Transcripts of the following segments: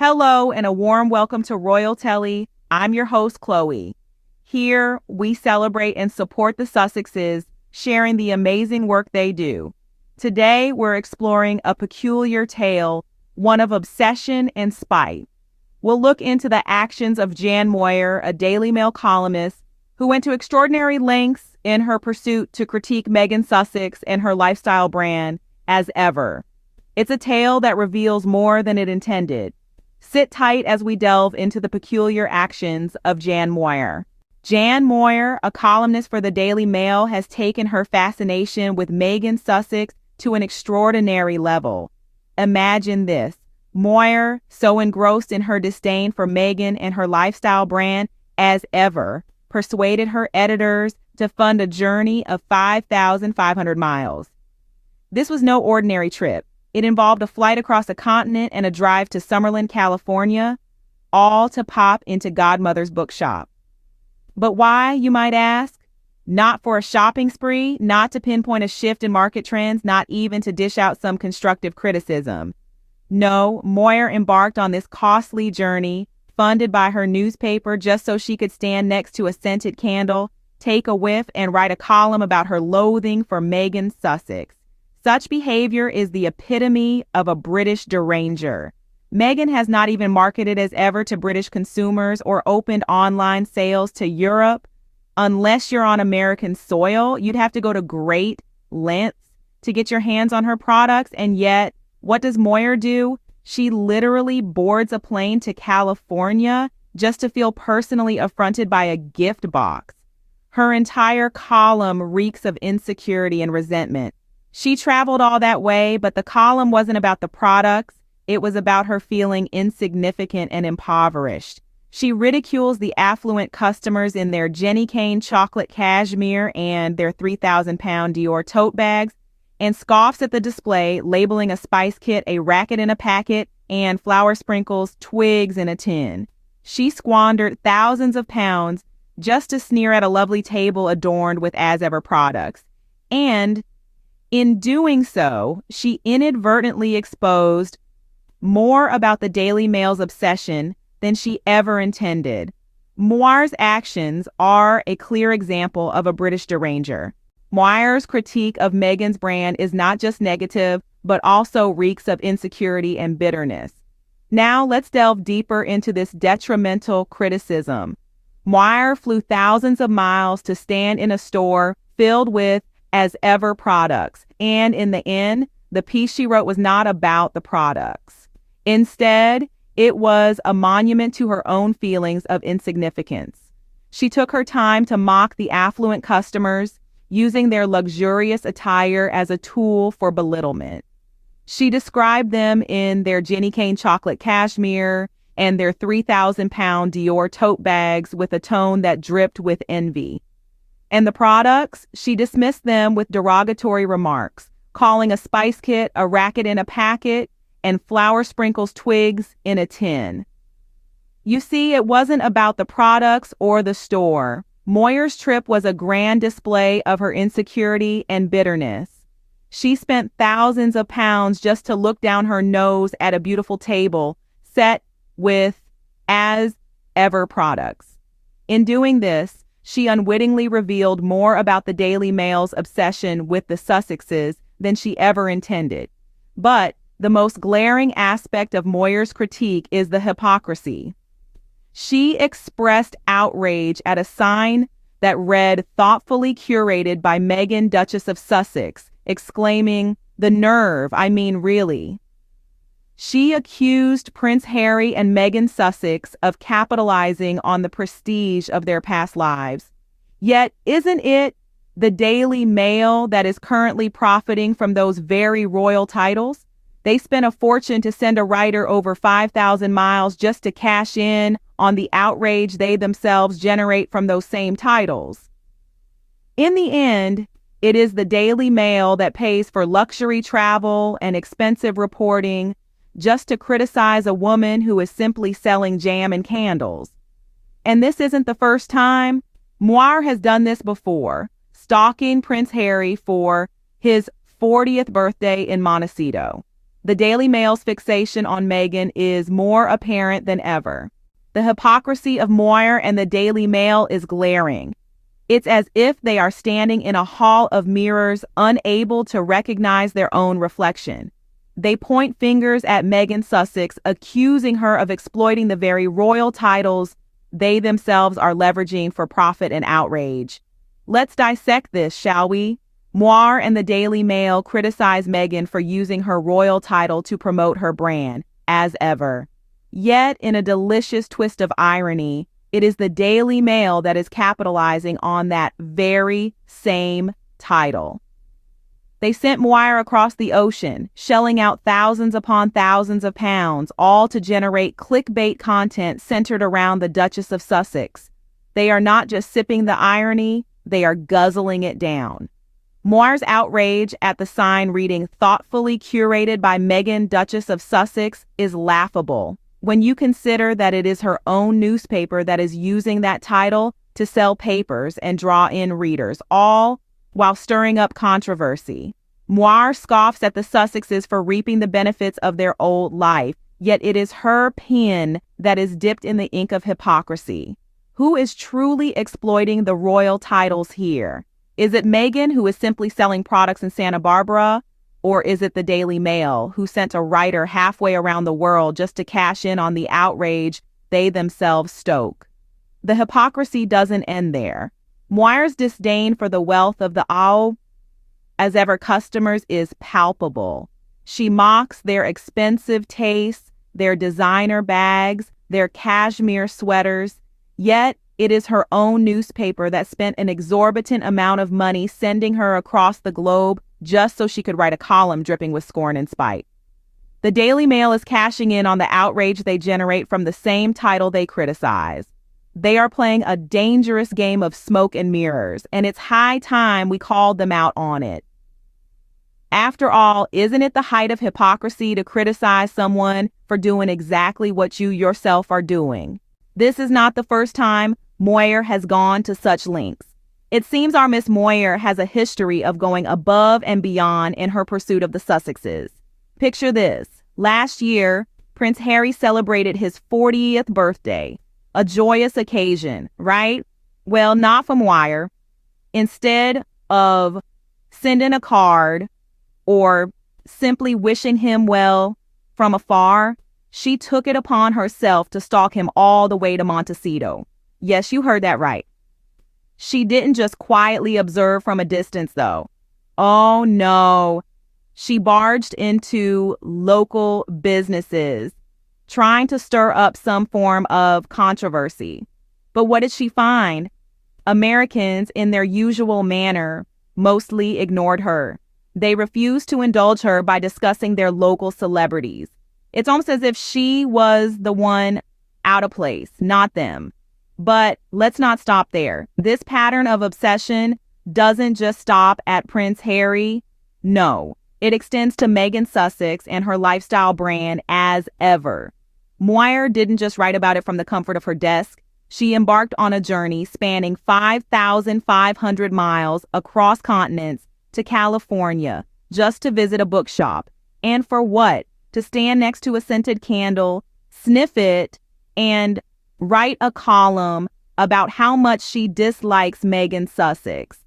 Hello and a warm welcome to Royal Telly. I'm your host, Chloe. Here, we celebrate and support the Sussexes, sharing the amazing work they do. Today, we're exploring a peculiar tale, one of obsession and spite. We'll look into the actions of Jan Moyer, a Daily Mail columnist, who went to extraordinary lengths in her pursuit to critique Meghan Sussex and her lifestyle brand as ever. It's a tale that reveals more than it intended. Sit tight as we delve into the peculiar actions of Jan Moyer. Jan Moyer, a columnist for the Daily Mail, has taken her fascination with Meghan Sussex to an extraordinary level. Imagine this. Moyer, so engrossed in her disdain for Meghan and her lifestyle brand as ever, persuaded her editors to fund a journey of 5,500 miles. This was no ordinary trip. It involved a flight across a continent and a drive to Summerlin, California, all to pop into Godmother's bookshop. But why, you might ask? Not for a shopping spree, not to pinpoint a shift in market trends, not even to dish out some constructive criticism. No, Moyer embarked on this costly journey, funded by her newspaper, just so she could stand next to a scented candle, take a whiff, and write a column about her loathing for Meghan Sussex. Such behavior is the epitome of a British deranger. Meghan has not even marketed as ever to British consumers or opened online sales to Europe. Unless you're on American soil, you'd have to go to great lengths to get your hands on her products. And yet, what does Moyer do? She literally boards a plane to California just to feel personally affronted by a gift box. Her entire column reeks of insecurity and resentment. She traveled all that way, but the column wasn't about the products. It was about her feeling insignificant and impoverished. She ridicules the affluent customers in their Jenny Cane chocolate cashmere and their 3,000-pound Dior tote bags, and scoffs at the display, labeling a spice kit a racket in a packet and flour sprinkles twigs in a tin. She squandered thousands of pounds just to sneer at a lovely table adorned with as-ever products. And in doing so, she inadvertently exposed more about the Daily Mail's obsession than she ever intended. Moyer's actions are a clear example of a British deranger. Moyer's critique of Meghan's brand is not just negative, but also reeks of insecurity and bitterness. Now let's delve deeper into this detrimental criticism. Moyer flew thousands of miles to stand in a store filled with as ever products. And in the end, the piece she wrote was not about the products. Instead, it was a monument to her own feelings of insignificance. She took her time to mock the affluent customers, using their luxurious attire as a tool for belittlement. She described them in their Jenny Cane chocolate cashmere and their 3,000-pound Dior tote bags with a tone that dripped with envy. And the products, she dismissed them with derogatory remarks, calling a spice kit a racket in a packet and flour sprinkles twigs in a tin. You see, it wasn't about the products or the store. Moyer's trip was a grand display of her insecurity and bitterness. She spent thousands of pounds just to look down her nose at a beautiful table set with as-ever products. In doing this, she unwittingly revealed more about the Daily Mail's obsession with the Sussexes than she ever intended. But the most glaring aspect of Moyer's critique is the hypocrisy. She expressed outrage at a sign that read, "Thoughtfully curated by Meghan, Duchess of Sussex," exclaiming, "The nerve, I mean really." She accused Prince Harry and Meghan Sussex of capitalizing on the prestige of their past lives. Yet, isn't it the Daily Mail that is currently profiting from those very royal titles? They spent a fortune to send a writer over 5,000 miles just to cash in on the outrage they themselves generate from those same titles. In the end, it is the Daily Mail that pays for luxury travel and expensive reporting just to criticize a woman who is simply selling jam and candles. And this isn't the first time. Moyer has done this before, stalking Prince Harry for his 40th birthday in Montecito. The Daily Mail's fixation on Meghan is more apparent than ever. The hypocrisy of Moir and the Daily Mail is glaring. It's as if they are standing in a hall of mirrors, unable to recognize their own reflection. They point fingers at Meghan Sussex, accusing her of exploiting the very royal titles they themselves are leveraging for profit and outrage. Let's dissect this, shall we? Moir and the Daily Mail criticize Meghan for using her royal title to promote her brand, as ever. Yet, in a delicious twist of irony, it is the Daily Mail that is capitalizing on that very same title. They sent Moir across the ocean, shelling out thousands upon thousands of pounds, all to generate clickbait content centered around the Duchess of Sussex. They are not just sipping the irony, they are guzzling it down. Moir's outrage at the sign reading "thoughtfully curated by Meghan, Duchess of Sussex" is laughable when you consider that it is her own newspaper that is using that title to sell papers and draw in readers, all while stirring up controversy. Moir scoffs at the Sussexes for reaping the benefits of their old life, yet it is her pen that is dipped in the ink of hypocrisy. Who is truly exploiting the royal titles here? Is it Meghan, who is simply selling products in Santa Barbara? Or is it the Daily Mail, who sent a writer halfway around the world just to cash in on the outrage they themselves stoke? The hypocrisy doesn't end there. Moir's disdain for the wealth of the as ever customers is palpable. She mocks their expensive tastes, their designer bags, their cashmere sweaters, yet it is her own newspaper that spent an exorbitant amount of money sending her across the globe just so she could write a column dripping with scorn and spite. The Daily Mail is cashing in on the outrage they generate from the same title they criticize. They are playing a dangerous game of smoke and mirrors, and it's high time we called them out on it. After all, isn't it the height of hypocrisy to criticize someone for doing exactly what you yourself are doing? This is not the first time Moir has gone to such lengths. It seems our Miss Moir has a history of going above and beyond in her pursuit of the Sussexes. Picture this. Last year, Prince Harry celebrated his 40th birthday. A joyous occasion, right? Well, not for Moir. Instead of sending a card or simply wishing him well from afar, she took it upon herself to stalk him all the way to Montecito. Yes, you heard that right. She didn't just quietly observe from a distance, though. Oh, no. She barged into local businesses, trying to stir up some form of controversy. But what did she find? Americans, in their usual manner, mostly ignored her. They refused to indulge her by discussing their local celebrities. It's almost as if she was the one out of place, not them. But let's not stop there. This pattern of obsession doesn't just stop at Prince Harry. No, it extends to Meghan Sussex and her lifestyle brand as ever. Moir didn't just write about it from the comfort of her desk. She embarked on a journey spanning 5,500 miles across continents to California just to visit a bookshop. And for what? To stand next to a scented candle, sniff it, and write a column about how much she dislikes Meghan Sussex.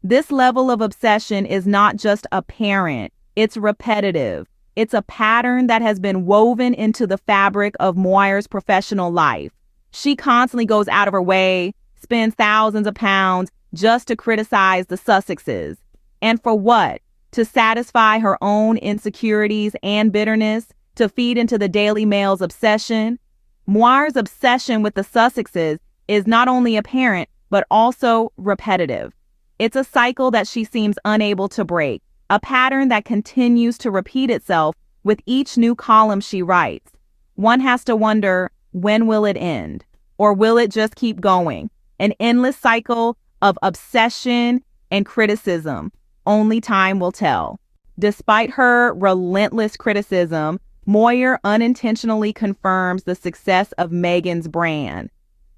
This level of obsession is not just apparent, it's repetitive. It's a pattern that has been woven into the fabric of Moir's professional life. She constantly goes out of her way, spends thousands of pounds just to criticize the Sussexes. And for what? To satisfy her own insecurities and bitterness, to feed into the Daily Mail's obsession. Moir's obsession with the Sussexes is not only apparent, but also repetitive. It's a cycle that she seems unable to break, a pattern that continues to repeat itself with each new column she writes. One has to wonder, when will it end? Or will it just keep going? An endless cycle of obsession and criticism. Only time will tell. Despite her relentless criticism, Moir unintentionally confirms the success of Meghan's brand.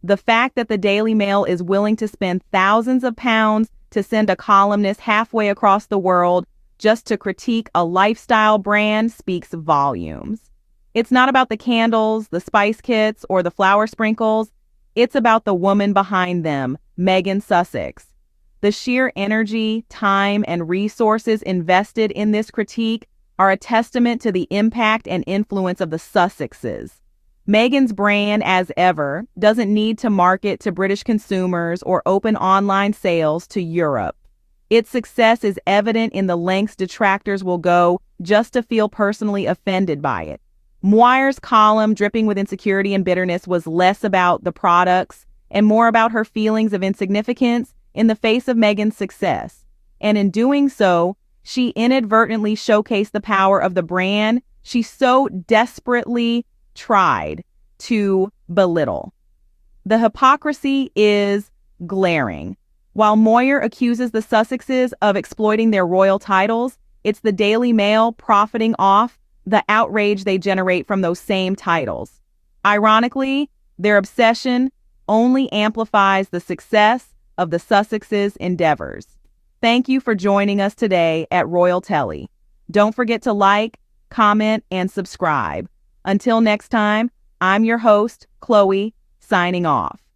The fact that the Daily Mail is willing to spend thousands of pounds to send a columnist halfway across the world just to critique a lifestyle brand speaks volumes. It's not about the candles, the spice kits, or the flower sprinkles. It's about the woman behind them, Meghan Sussex. The sheer energy, time, and resources invested in this critique are a testament to the impact and influence of the Sussexes. Meghan's brand, as ever, doesn't need to market to British consumers or open online sales to Europe. Its success is evident in the lengths detractors will go just to feel personally offended by it. Moire's column, Dripping with Insecurity and Bitterness, was less about the products and more about her feelings of insignificance in the face of Meghan's success. And in doing so, she inadvertently showcased the power of the brand she so desperately tried to belittle. The hypocrisy is glaring. While Moir accuses the Sussexes of exploiting their royal titles, it's the Daily Mail profiting off the outrage they generate from those same titles. Ironically, their obsession only amplifies the success of the Sussexes' endeavors. Thank you for joining us today at Royal Telly. Don't forget to like, comment, and subscribe. Until next time, I'm your host, Chloe, signing off.